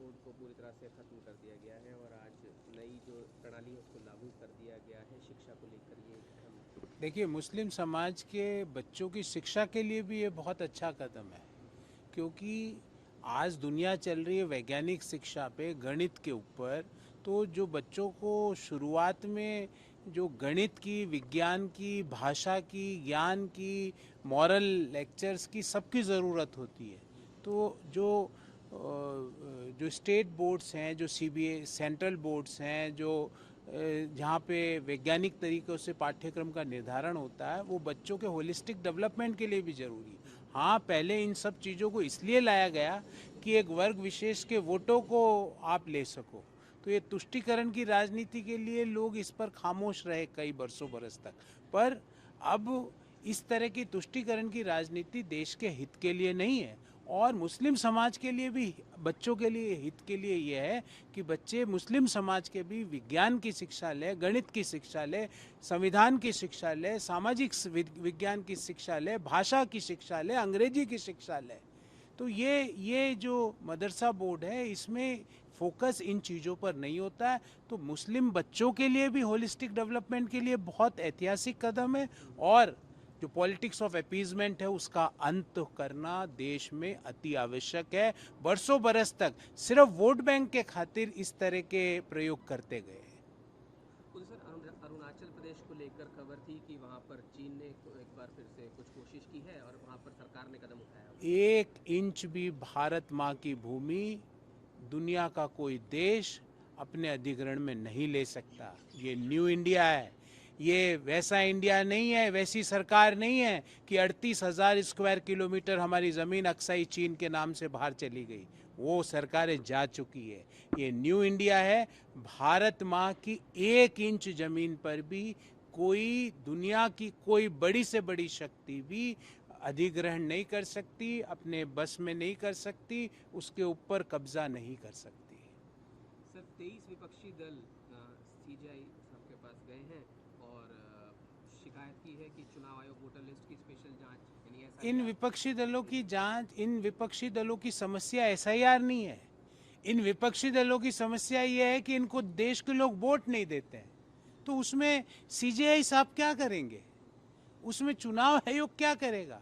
Board को पूरी तरह से खत्म कर दिया गया है और आज नई जो प्रणाली है उसको लागू कर दिया गया है शिक्षा को लेकर। ये हम देखिए, मुस्लिम समाज के बच्चों की शिक्षा के लिए भी ये बहुत अच्छा कदम है, क्योंकि आज दुनिया चल रही है वैज्ञानिक शिक्षा पे, गणित के ऊपर। तो जो बच्चों को शुरुआत में जो गणित की, विज्ञान की, भाषा की, ज्ञान की, मॉरल लेक्चर्स की, सबकी ज़रूरत होती है। तो जो स्टेट बोर्ड्स हैं, जो सीबीए सेंट्रल बोर्ड्स हैं, जो जहाँ पे वैज्ञानिक तरीक़ों से पाठ्यक्रम का निर्धारण होता है, वो बच्चों के होलिस्टिक डेवलपमेंट के लिए भी ज़रूरी है। हाँ, पहले इन सब चीज़ों को इसलिए लाया गया कि एक वर्ग विशेष के वोटों को आप ले सको। तो ये तुष्टीकरण की राजनीति के लिए लोग इस पर खामोश रहे कई बरस तक। पर अब इस तरह की तुष्टीकरण की राजनीति देश के हित के लिए नहीं है, और मुस्लिम समाज के लिए भी, बच्चों के लिए हित के लिए यह है कि बच्चे मुस्लिम समाज के भी विज्ञान की शिक्षा लें, गणित की शिक्षा लें, संविधान की शिक्षा लें, सामाजिक विज्ञान की शिक्षा लें, भाषा की शिक्षा लें, अंग्रेजी की शिक्षा लें। तो ये जो मदरसा बोर्ड है, इसमें फोकस इन चीज़ों पर नहीं होता है। तो मुस्लिम बच्चों के लिए भी होलिस्टिक डेवलपमेंट के लिए बहुत ऐतिहासिक कदम है, और जो पॉलिटिक्स ऑफ अपीजमेंट है उसका अंत करना देश में अति आवश्यक है। बरसों बरस तक सिर्फ वोट बैंक के खातिर इस तरह के प्रयोग करते गए। उधर सर अरुणाचल प्रदेश को लेकर खबर थी कि वहाँ पर चीन ने एक बार फिर से कुछ कोशिश की है और वहाँ पर सरकार ने कदम उठाया। 1 इंच भी भारत माँ की भूमि दुनिया का कोई देश अपने अधिग्रहण में नहीं ले सकता। ये न्यू इंडिया है, ये वैसा इंडिया नहीं है, वैसी सरकार नहीं है कि 38,000 स्क्वायर किलोमीटर हमारी ज़मीन अक्साई चीन के नाम से बाहर चली गई। वो सरकारें जा चुकी है। ये न्यू इंडिया है। भारत माँ की 1 इंच ज़मीन पर भी कोई, दुनिया की कोई बड़ी से बड़ी शक्ति भी अधिग्रहण नहीं कर सकती, अपने बस में नहीं कर सकती, उसके ऊपर कब्जा नहीं कर सकती। सर 23 विपक्षी दल सीजीआई साहब के पास गए हैं और शिकायत की है कि चुनाव आयोग वोटर लिस्ट की स्पेशल जांच यानी ऐसा इन विपक्षी दलों की जांच, इन विपक्षी दलों की समस्या एसआईआर नहीं है। इन विपक्षी दलों की समस्या ये है कि इनको देश के लोग वोट नहीं देते हैं। तो उसमें सीजीआई साहब क्या करेंगे, उसमें चुनाव आयोग क्या करेगा?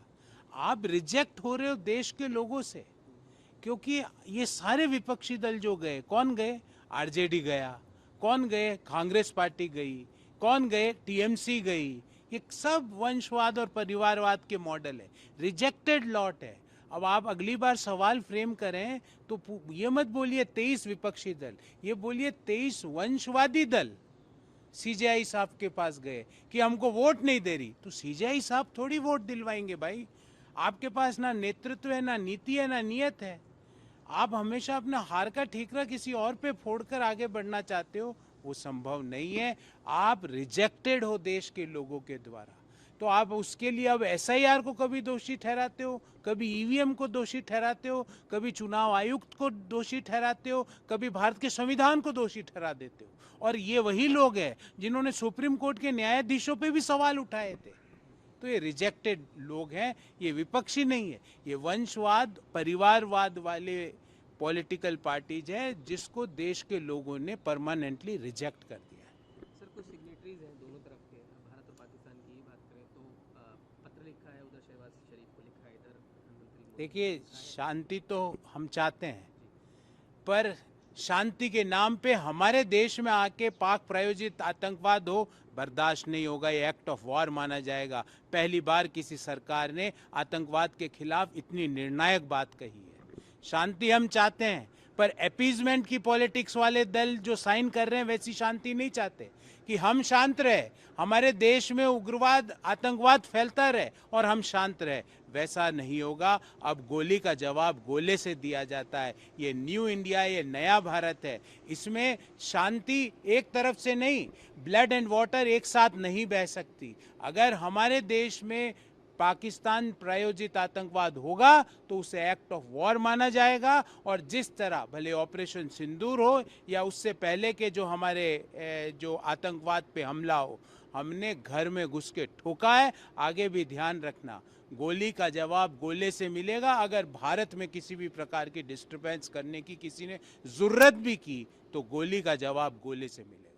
आप रिजेक्ट हो रहे हो देश के लोगों से, क्योंकि ये सारे विपक्षी दल जो गए, कौन गए? आरजेडी गया, कौन गए? कांग्रेस पार्टी गई, कौन गए? टीएमसी गई। ये सब वंशवाद और परिवारवाद के मॉडल है, रिजेक्टेड लॉट है। अब आप अगली बार सवाल फ्रेम करें तो ये मत बोलिए 23 विपक्षी दल, ये बोलिए 23 वंशवादी दल सीजीआई साहब के पास गए कि हमको वोट नहीं दे रही। तो सीजीआई साहब थोड़ी वोट दिलवाएंगे भाई। आपके पास ना नेतृत्व है, ना नीति है, ना नियत है। आप हमेशा अपना हार का ठीकरा किसी और पे फोड़कर आगे बढ़ना चाहते हो, वो संभव नहीं है। आप रिजेक्टेड हो देश के लोगों के द्वारा। तो आप उसके लिए अब एसआईआर को कभी दोषी ठहराते हो, कभी ईवीएम को दोषी ठहराते हो, कभी चुनाव आयुक्त को दोषी ठहराते हो, कभी भारत के संविधान को दोषी ठहरा देते हो। और ये वही लोग हैं जिन्होंने सुप्रीम कोर्ट के न्यायाधीशों पे भी सवाल उठाए थे। तो ये रिजेक्टेड लोग हैं, ये विपक्षी नहीं है, ये वंशवाद, परिवारवाद वाले पॉलिटिकल पार्टीज है जिसको देश के लोगों ने परमानेंटली रिजेक्ट कर दिया है। सर कुछ सिग्नेटरीज हैं दोनों तरफ के, भारत और पाकिस्तान की ही बात करें तो पत्र लिखा है, उधर शहबाज शरीफ को लिखा है, इधर प्रधानमंत्री मोदी देखिए, को लिखा है। शांति तो हम चाहते हैं, पर शांति के नाम पे हमारे देश में आके पाक प्रायोजित आतंकवाद हो, बर्दाश्त नहीं होगा। ये एक्ट ऑफ वॉर माना जाएगा। पहली बार किसी सरकार ने आतंकवाद के खिलाफ इतनी निर्णायक बात कही है। शांति हम चाहते हैं, पर अपीजमेंट की पॉलिटिक्स वाले दल जो साइन कर रहे हैं वैसी शांति नहीं चाहते कि हम शांत रहे, हमारे देश में उग्रवाद, आतंकवाद फैलता रहे और हम शांत रहे। वैसा नहीं होगा। अब गोली का जवाब गोले से दिया जाता है। ये न्यू इंडिया, ये नया भारत है। इसमें शांति एक तरफ से नहीं, ब्लड एंड वाटर एक साथ नहीं बह सकती। अगर हमारे देश में पाकिस्तान प्रायोजित आतंकवाद होगा तो उसे एक्ट ऑफ वॉर माना जाएगा। और जिस तरह भले ऑपरेशन सिंदूर हो या उससे पहले के जो हमारे जो आतंकवाद पे हमला हो, हमने घर में घुस के ठोका है। आगे भी ध्यान रखना, गोली का जवाब गोले से मिलेगा। अगर भारत में किसी भी प्रकार की डिस्टर्बेंस करने की किसी ने जरूरत भी की तो गोली का जवाब गोले से मिलेगा।